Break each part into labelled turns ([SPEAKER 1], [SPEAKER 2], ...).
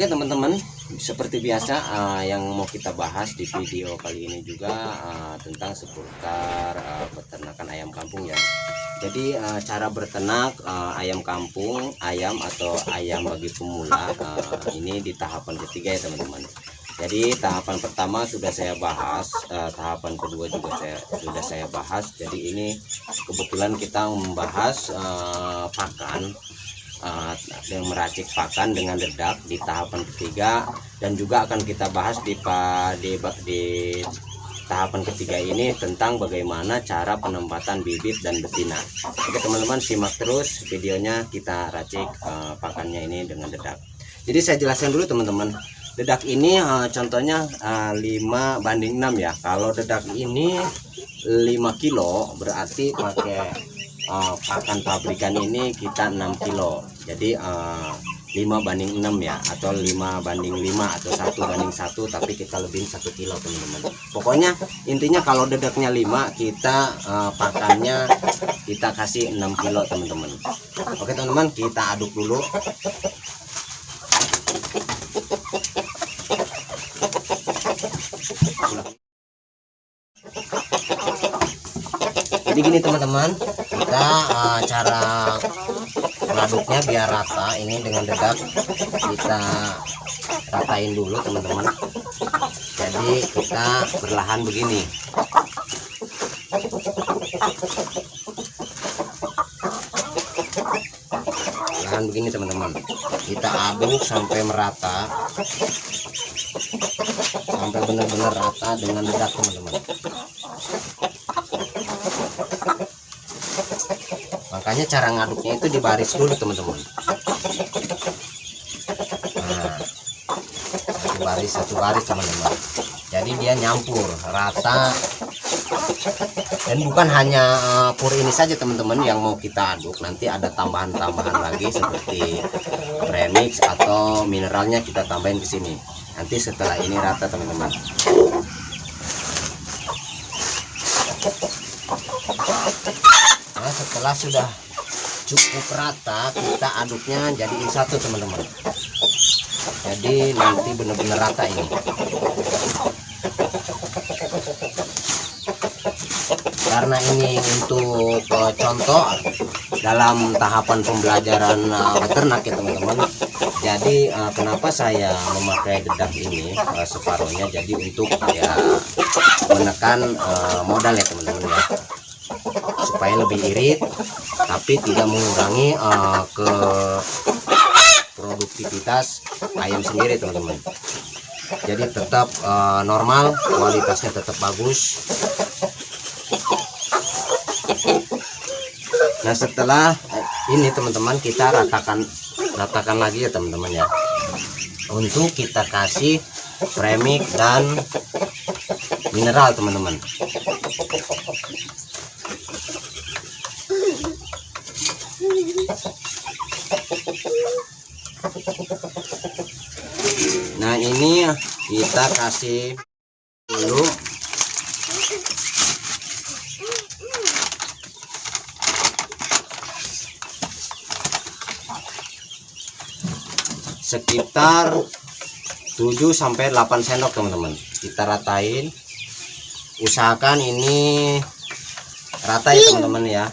[SPEAKER 1] Oke teman-teman, seperti biasa yang mau kita bahas di video kali ini juga tentang seputar peternakan ayam kampung ya. Jadi cara berternak ayam kampung, ayam atau ayam bagi pemula ini di tahapan ketiga ya teman-teman. Jadi tahapan pertama sudah saya bahas, tahapan kedua juga sudah saya bahas. Jadi ini kebetulan kita membahas pakan, yang meracik pakan dengan dedak di tahapan ketiga, dan juga akan kita bahas di tahapan ketiga ini tentang bagaimana cara penempatan bibit dan betina. Oke teman-teman, simak terus videonya, kita racik pakannya ini dengan dedak. Jadi saya jelaskan dulu teman-teman. Dedak ini contohnya 5:6 ya. Kalau dedak ini 5 kilo berarti pakai pakan pabrikan ini kita 6 kilo. Jadi 5:6 ya, atau 5:5 atau 1:1, tapi kita lebihin 1 kilo teman-teman. Pokoknya intinya kalau dedaknya 5, kita pakannya kita kasih 6 kilo teman-teman. Oke teman-teman, kita aduk dulu. Jadi gini teman-teman, kita cara mengaduknya biar rata. Ini dengan dedak kita ratain dulu teman-teman. Jadi kita perlahan begini. Perlahan begini teman-teman. Kita aduk sampai merata, sampai benar-benar rata dengan dedak teman-teman. Makanya cara ngaduknya itu di baris dulu teman-teman. Nah, satu baris teman-teman. Jadi dia nyampur rata, dan bukan hanya pur ini saja teman-teman yang mau kita aduk. Nanti ada tambahan-tambahan lagi seperti premix atau mineralnya kita tambahin ke sini. Nanti setelah ini rata teman-teman. Nah, setelah sudah cukup rata, kita aduknya jadiin satu teman-teman. Jadi nanti benar-benar rata ini. Karena ini untuk contoh dalam tahapan pembelajaran beternak ya teman-teman. Jadi kenapa saya memakai dedak ini separuhnya, jadi untuk ya menekan modal ya teman-teman ya, supaya lebih irit tapi tidak mengurangi ke produktivitas ayam sendiri teman-teman. Jadi tetap normal, kualitasnya tetap bagus. Nah setelah ini teman-teman, kita ratakan lagi ya teman-teman ya, untuk kita kasih premix dan mineral teman-teman. Nah ini kita kasih dulu sekitar 7-8 sendok teman-teman. Kita ratain, usahakan ini rata ya teman-teman ya.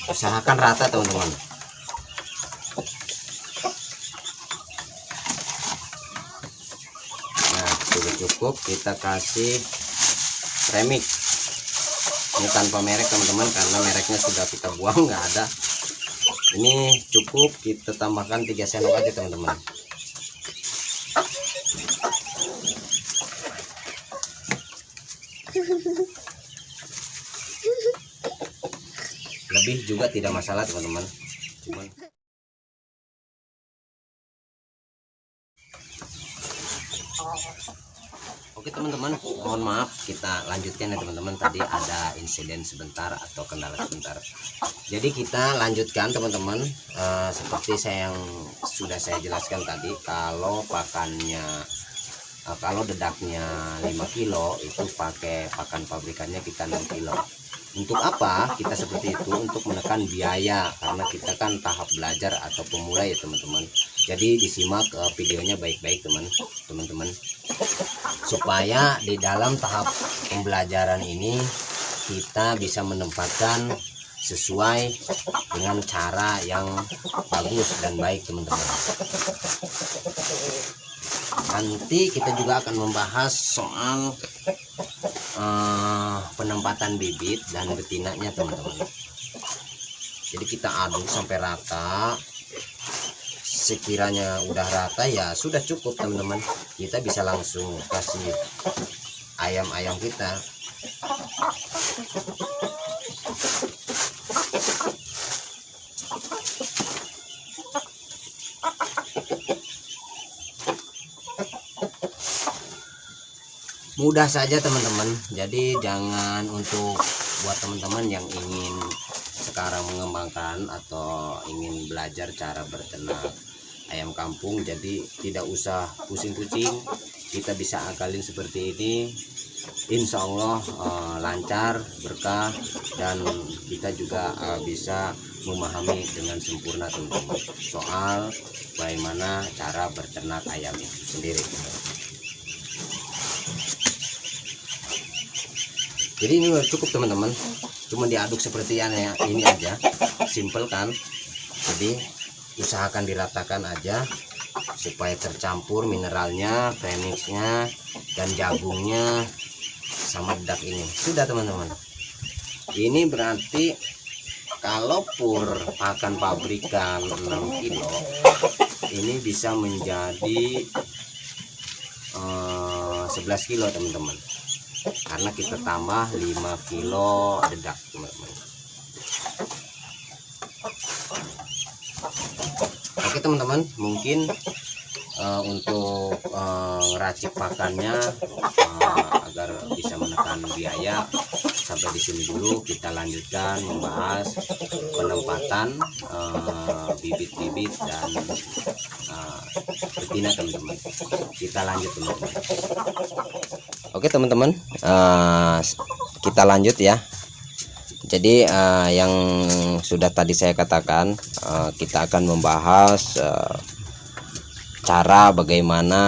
[SPEAKER 1] Usahakan rata teman-teman. Nah sudah cukup, kita kasih premix. Ini tanpa merek teman-teman, karena mereknya sudah kita buang, nggak ada. Ini cukup, kita tambahkan 3 sendok aja teman-teman. Lebih juga tidak masalah teman-teman. Oke Oke teman-teman, mohon maaf kita lanjutkan ya teman-teman. Tadi ada insiden sebentar atau kendala sebentar. Jadi kita lanjutkan teman-teman. Seperti yang sudah saya jelaskan tadi, kalau pakannya kalau dedaknya 5 kilo itu pakai pakan pabrikannya kita 6 kilo. Untuk apa kita seperti itu? Untuk menekan biaya, karena kita kan tahap belajar atau pemula ya teman-teman. Jadi disimak videonya baik-baik teman-teman, supaya di dalam tahap pembelajaran ini kita bisa menempatkan sesuai dengan cara yang bagus dan baik teman-teman. Nanti kita juga akan membahas soal penempatan bibit dan betinanya teman-teman. Jadi kita aduk sampai rata. Sekiranya udah rata ya sudah cukup teman-teman, kita bisa langsung kasih ayam-ayam kita. Mudah saja teman-teman. Jadi jangan, untuk buat teman-teman yang ingin sekarang mengembangkan atau ingin belajar cara berternak ayam kampung, jadi tidak usah pusing-pusing, kita bisa akalin seperti ini. Insya Allah lancar, berkah, dan kita juga bisa memahami dengan sempurna teman-teman soal bagaimana cara berternak ayam itu sendiri. Jadi ini cukup teman-teman, cuma diaduk seperti ini aja, simple kan. Jadi usahakan diratakan aja supaya tercampur mineralnya, premixnya, dan jagungnya sama dedak ini. Sudah teman-teman, ini berarti kalau pur pakan pabrikan 6 kilo ini bisa menjadi 11 kilo teman-teman, karena kita tambah 5 kilo dedak teman-teman. Oke teman-teman, mungkin untuk ngeracik pakannya agar bisa menekan biaya, sampai di sini dulu. Kita lanjutkan membahas penempatan bibit-bibit dan betina teman-teman. Kita lanjut teman-teman. Oke teman-teman, kita lanjut ya. Jadi yang sudah tadi saya katakan, kita akan membahas cara bagaimana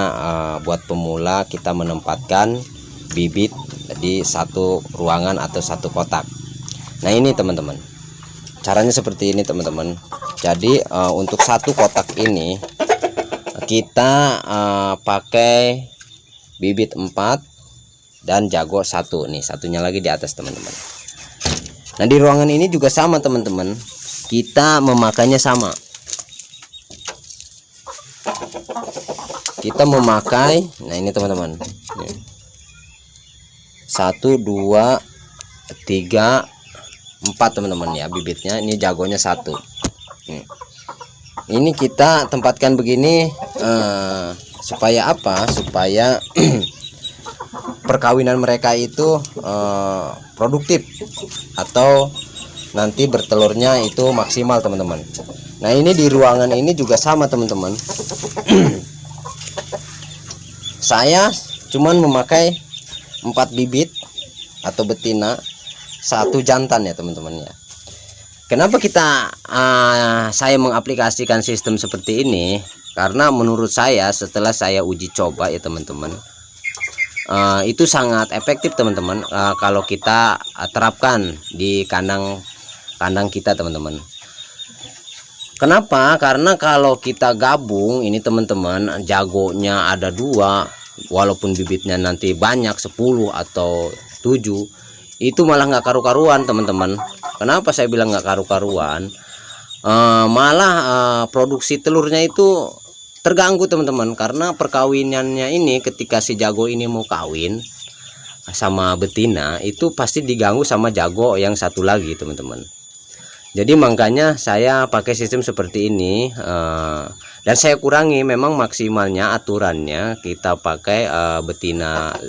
[SPEAKER 1] buat pemula kita menempatkan bibit di satu ruangan atau satu kotak. Nah ini teman-teman, caranya seperti ini teman-teman. Jadi untuk satu kotak ini kita pakai bibit 4 dan jago 1 nih, satunya lagi di atas teman-teman. Nah di ruangan ini juga sama teman-teman, kita memakainya sama. Kita memakai, nah ini teman-teman, 1 2 3 4 teman-teman ya bibitnya. Ini jagonya 1. Ini kita tempatkan begini supaya apa? Supaya perkawinan mereka itu produktif atau nanti bertelurnya itu maksimal teman-teman. Nah ini di ruangan ini juga sama teman-teman. Saya cuman memakai 4 bibit atau betina, 1 jantan ya teman-teman ya. Kenapa saya mengaplikasikan sistem seperti ini? Karena menurut saya setelah saya uji coba ya teman-teman, itu sangat efektif teman-teman kalau kita terapkan di kandang kita teman-teman. Kenapa? Karena kalau kita gabung ini teman-teman, jagonya ada 2, walaupun bibitnya nanti banyak 10 atau 7, itu malah nggak karu-karuan teman-teman. Kenapa saya bilang nggak karu-karuan? Malah produksi telurnya itu terganggu teman-teman, karena perkawinannya ini ketika si jago ini mau kawin sama betina itu pasti diganggu sama jago yang satu lagi teman-teman. Jadi makanya saya pakai sistem seperti ini. Dan saya kurangi, memang maksimalnya aturannya kita pakai betina 5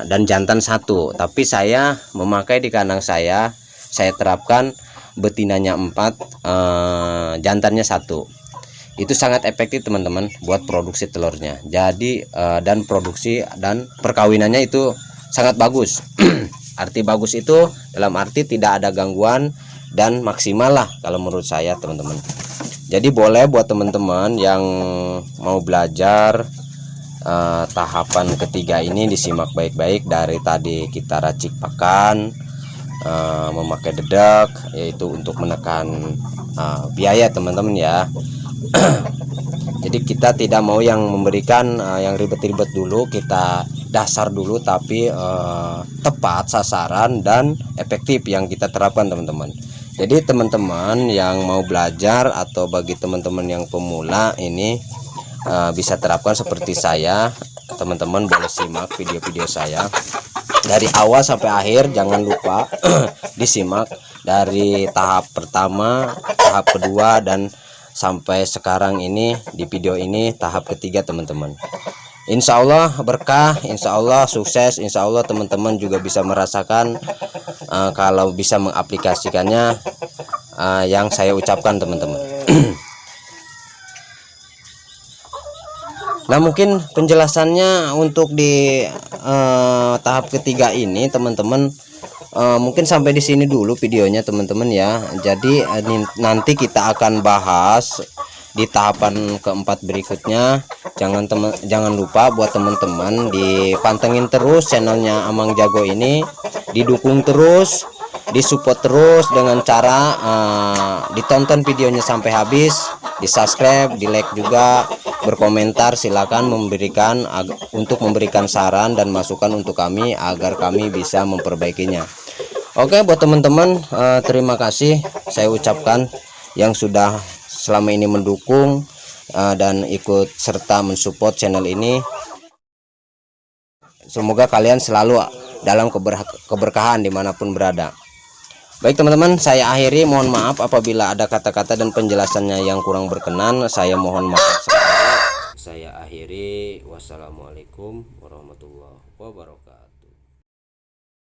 [SPEAKER 1] dan jantan 1. Tapi saya memakai di kandang saya terapkan betinanya 4, jantannya 1. Itu sangat efektif teman-teman buat produksi telurnya. Jadi dan produksi dan perkawinannya itu sangat bagus. Arti bagus itu dalam arti tidak ada gangguan dan maksimal lah kalau menurut saya teman-teman. Jadi boleh buat teman-teman yang mau belajar tahapan ketiga ini disimak baik-baik dari tadi kita racik pakan, memakai dedak, yaitu untuk menekan biaya teman-teman ya. Jadi kita tidak mau yang memberikan yang ribet-ribet dulu, kita dasar dulu tapi tepat sasaran dan efektif yang kita terapkan teman-teman. Jadi teman-teman yang mau belajar atau bagi teman-teman yang pemula ini bisa terapkan seperti saya. Teman-teman boleh simak video-video saya dari awal sampai akhir, jangan lupa disimak dari tahap pertama, tahap kedua, dan sampai sekarang ini di video ini tahap ketiga teman-teman. Insya Allah berkah, insya Allah sukses, insya Allah teman-teman juga bisa merasakan kalau bisa mengaplikasikannya yang saya ucapkan teman-teman. Nah mungkin penjelasannya untuk di tahap ketiga ini teman-teman, mungkin sampai di sini dulu videonya teman-teman ya. Jadi nanti kita akan bahas di tahapan keempat berikutnya. Jangan lupa buat teman-teman dipantengin terus channelnya Amang Jago ini, didukung terus, disupport terus dengan cara ditonton videonya sampai habis, di subscribe, di like juga, berkomentar, silakan untuk memberikan saran dan masukan untuk kami agar kami bisa memperbaikinya. Oke, buat teman-teman terima kasih saya ucapkan yang sudah selama ini mendukung dan ikut serta mensupport channel ini. Semoga kalian selalu dalam keberkahan dimanapun berada. Baik teman-teman, saya akhiri. Mohon maaf apabila ada kata-kata dan penjelasannya yang kurang berkenan. Saya mohon maaf sekali. Saya akhiri. Wassalamualaikum warahmatullahi wabarakatuh.